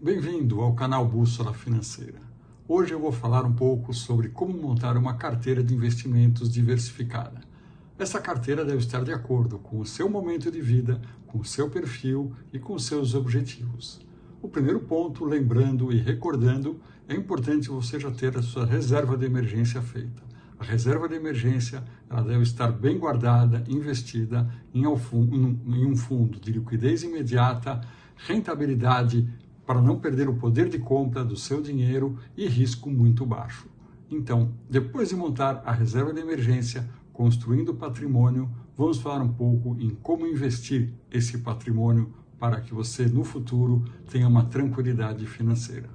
Bem-vindo ao canal Bússola Financeira. Hoje eu vou falar um pouco sobre como montar uma carteira de investimentos diversificada. Essa carteira deve estar de acordo com o seu momento de vida, com o seu perfil e com os seus objetivos. O primeiro ponto, lembrando e recordando, é importante você já ter a sua reserva de emergência feita. A reserva de emergência ela deve estar bem guardada, investida em um fundo de liquidez imediata, rentabilidade para não perder o poder de compra do seu dinheiro e risco muito baixo. Então, depois de montar a reserva de emergência, construindo patrimônio, vamos falar um pouco em como investir esse patrimônio para que você, no futuro, tenha uma tranquilidade financeira.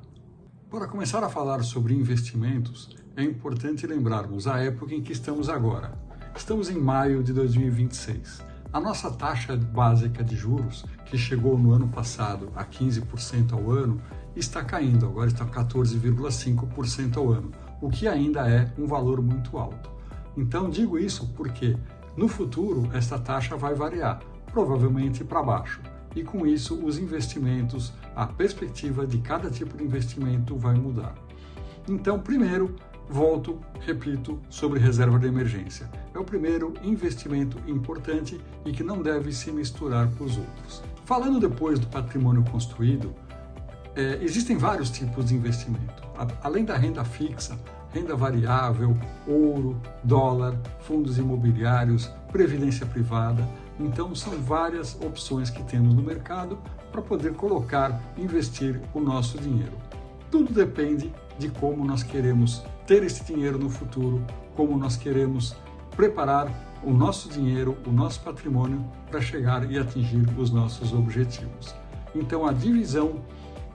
Para começar a falar sobre investimentos, é importante lembrarmos a época em que estamos agora. Estamos em maio de 2026. A nossa taxa básica de juros, que chegou no ano passado a 15% ao ano, está caindo, agora está 14,5% ao ano, o que ainda é um valor muito alto. Então digo isso porque no futuro essa taxa vai variar, provavelmente para baixo, e com isso os investimentos, a perspectiva de cada tipo de investimento vai mudar. Então, primeiro, repito, sobre reserva de emergência. É o primeiro investimento importante e que não deve se misturar com os outros. Falando depois do patrimônio construído, existem vários tipos de investimento. Além da renda fixa, renda variável, ouro, dólar, fundos imobiliários, previdência privada. Então, são várias opções que temos no mercado para poder investir o nosso dinheiro. Tudo depende de como nós queremos ter esse dinheiro no futuro, como nós queremos preparar o nosso dinheiro, o nosso patrimônio para chegar e atingir os nossos objetivos. Então, a divisão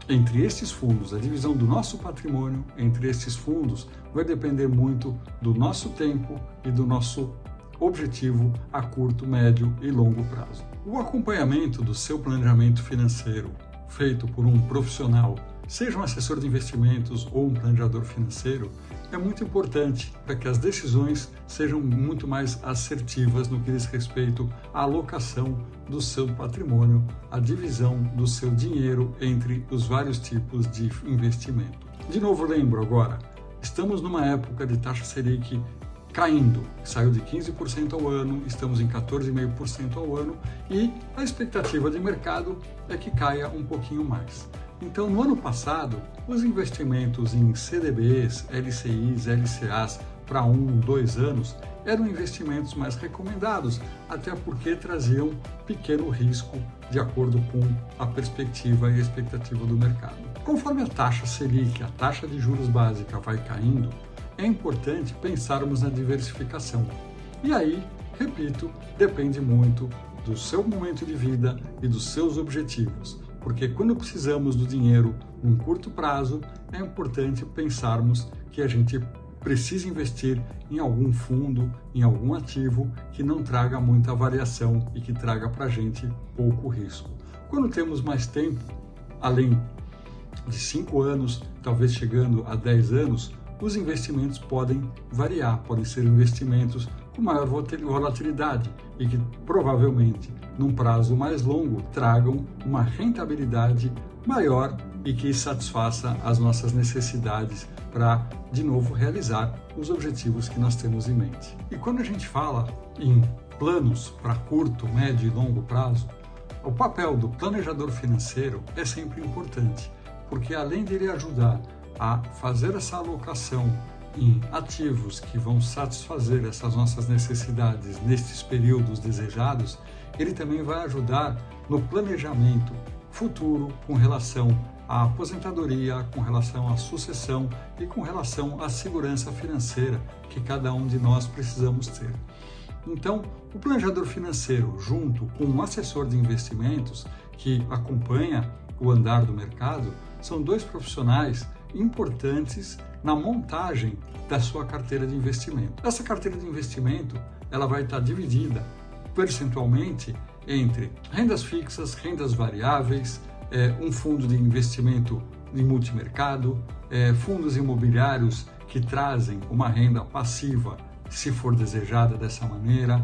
entre esses fundos, a divisão do nosso patrimônio entre esses fundos vai depender muito do nosso tempo e do nosso objetivo a curto, médio e longo prazo. O acompanhamento do seu planejamento financeiro feito por um profissional, seja um assessor de investimentos ou um planejador financeiro, é muito importante para que as decisões sejam muito mais assertivas no que diz respeito à alocação do seu patrimônio, à divisão do seu dinheiro entre os vários tipos de investimento. De novo, lembro agora, estamos numa época de taxa Selic caindo, saiu de 15% ao ano, estamos em 14,5% ao ano e a expectativa de mercado é que caia um pouquinho mais. Então, no ano passado, os investimentos em CDBs, LCIs, LCAs para 1, 2 anos eram investimentos mais recomendados, até porque traziam pequeno risco de acordo com a perspectiva e a expectativa do mercado. Conforme a taxa Selic, a taxa de juros básica vai caindo, é importante pensarmos na diversificação. E aí, repito, depende muito do seu momento de vida e dos seus objetivos. Porque quando precisamos do dinheiro num curto prazo, é importante pensarmos que a gente precisa investir em algum fundo, em algum ativo que não traga muita variação e que traga para a gente pouco risco. Quando temos mais tempo, além de 5 anos, talvez chegando a 10 anos, os investimentos podem variar, podem ser investimentos com maior volatilidade e que provavelmente, num prazo mais longo, tragam uma rentabilidade maior e que satisfaça as nossas necessidades para, de novo, realizar os objetivos que nós temos em mente. E quando a gente fala em planos para curto, médio e longo prazo, o papel do planejador financeiro é sempre importante, porque além de ele ajudar a fazer essa alocação em ativos que vão satisfazer essas nossas necessidades nestes períodos desejados, ele também vai ajudar no planejamento futuro com relação à aposentadoria, com relação à sucessão e com relação à segurança financeira que cada um de nós precisamos ter. Então, o planejador financeiro, junto com um assessor de investimentos que acompanha o andar do mercado, são dois profissionais importantes na montagem da sua carteira de investimento. Essa carteira de investimento ela vai estar dividida percentualmente entre rendas fixas, rendas variáveis, um fundo de investimento em multimercado, fundos imobiliários que trazem uma renda passiva, se for desejada dessa maneira,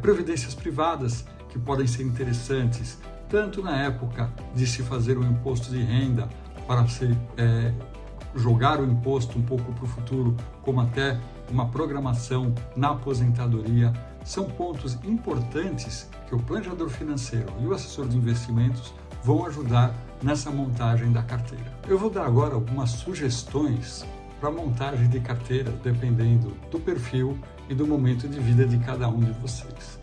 previdências privadas que podem ser interessantes tanto na época de se fazer o imposto de renda para se jogar o imposto um pouco para o futuro, como até uma programação na aposentadoria, são pontos importantes que o planejador financeiro e o assessor de investimentos vão ajudar nessa montagem da carteira. Eu vou dar agora algumas sugestões para a montagem de carteira, dependendo do perfil e do momento de vida de cada um de vocês.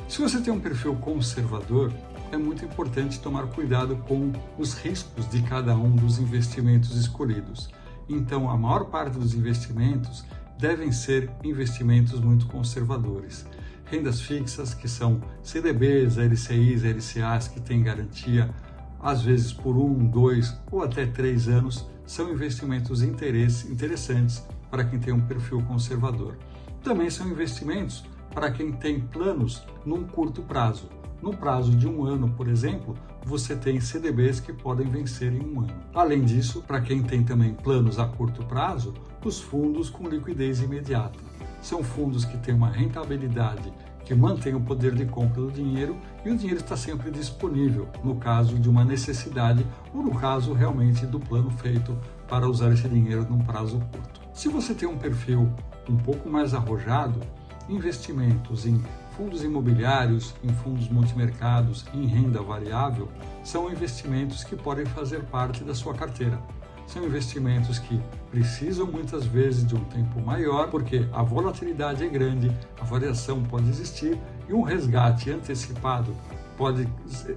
Se você tem um perfil conservador, é muito importante tomar cuidado com os riscos de cada um dos investimentos escolhidos. Então, a maior parte dos investimentos devem ser investimentos muito conservadores. Rendas fixas, que são CDBs, LCIs, LCAs, que têm garantia, às vezes por 1, 2 ou até 3 anos, são investimentos interessantes para quem tem um perfil conservador. Também são investimentos para quem tem planos num curto prazo. No prazo de 1 ano, por exemplo, você tem CDBs que podem vencer em 1 ano. Além disso, para quem tem também planos a curto prazo, os fundos com liquidez imediata. São fundos que têm uma rentabilidade que mantém o poder de compra do dinheiro e o dinheiro está sempre disponível no caso de uma necessidade ou no caso realmente do plano feito para usar esse dinheiro num prazo curto. Se você tem um perfil um pouco mais arrojado, investimentos em fundos imobiliários, em fundos multimercados, em renda variável, são investimentos que podem fazer parte da sua carteira. São investimentos que precisam muitas vezes de um tempo maior, porque a volatilidade é grande, a variação pode existir e um resgate antecipado pode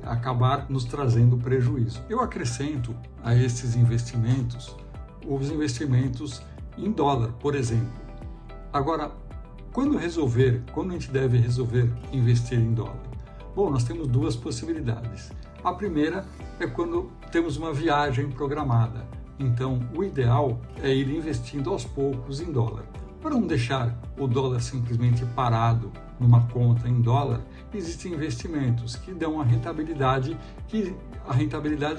acabar nos trazendo prejuízo. Eu acrescento a esses investimentos os investimentos em dólar, por exemplo. Agora, quando a gente deve resolver investir em dólar? Bom, nós temos duas possibilidades. A primeira é quando temos uma viagem programada. Então, o ideal é ir investindo aos poucos em dólar. Para não deixar o dólar simplesmente parado numa conta em dólar, existem investimentos que dão a rentabilidade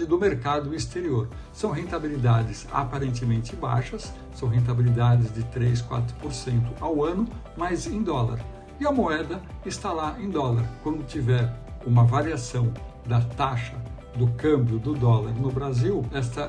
do mercado exterior. São rentabilidades aparentemente baixas, são rentabilidades de 3, 4% ao ano, mas em dólar. E a moeda está lá em dólar. Quando tiver uma variação da taxa do câmbio do dólar no Brasil,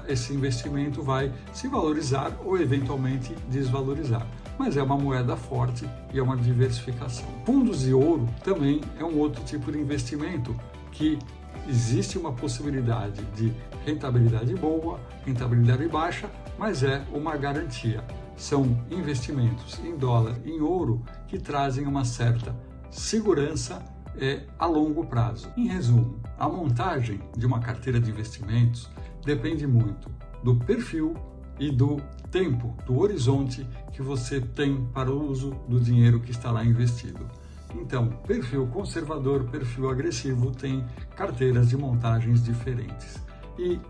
esse investimento vai se valorizar ou eventualmente desvalorizar. Mas é uma moeda forte e é uma diversificação. Fundos de ouro também é um outro tipo de investimento que existe uma possibilidade de rentabilidade boa, rentabilidade baixa, mas é uma garantia. São investimentos em dólar, em ouro, que trazem uma certa segurança a longo prazo. Em resumo, a montagem de uma carteira de investimentos depende muito do perfil e do tempo, do horizonte que você tem para o uso do dinheiro que está lá investido. Então, perfil conservador, perfil agressivo tem carteiras de montagens diferentes. E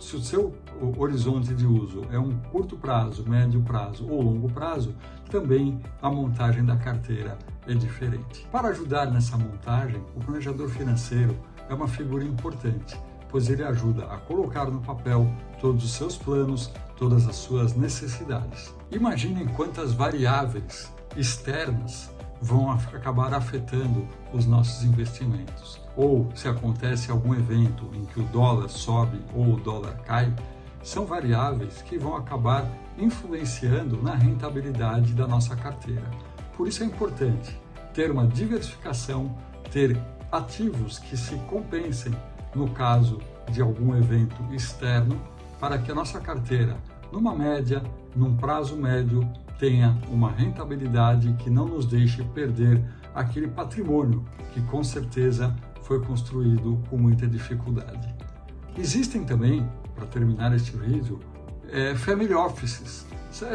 se o seu horizonte de uso é um curto prazo, médio prazo ou longo prazo, também a montagem da carteira é diferente. Para ajudar nessa montagem, o planejador financeiro é uma figura importante, pois ele ajuda a colocar no papel todos os seus planos, todas as suas necessidades. Imaginem quantas variáveis externas vão acabar afetando os nossos investimentos. Ou se acontece algum evento em que o dólar sobe ou o dólar cai, são variáveis que vão acabar influenciando na rentabilidade da nossa carteira. Por isso é importante ter uma diversificação, ter ativos que se compensem no caso de algum evento externo, para que a nossa carteira, numa média, num prazo médio, tenha uma rentabilidade que não nos deixe perder aquele patrimônio que com certeza foi construído com muita dificuldade. Existem também, para terminar este vídeo, family offices.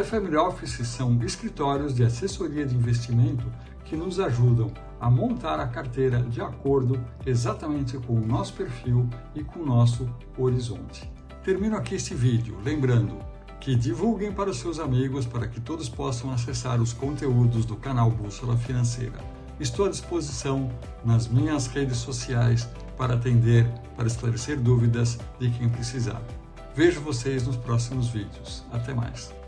Family offices são escritórios de assessoria de investimento que nos ajudam a montar a carteira de acordo exatamente com o nosso perfil e com o nosso horizonte. Termino aqui este vídeo lembrando que divulguem para os seus amigos para que todos possam acessar os conteúdos do canal Bússola Financeira. Estou à disposição nas minhas redes sociais para atender, para esclarecer dúvidas de quem precisar. Vejo vocês nos próximos vídeos. Até mais!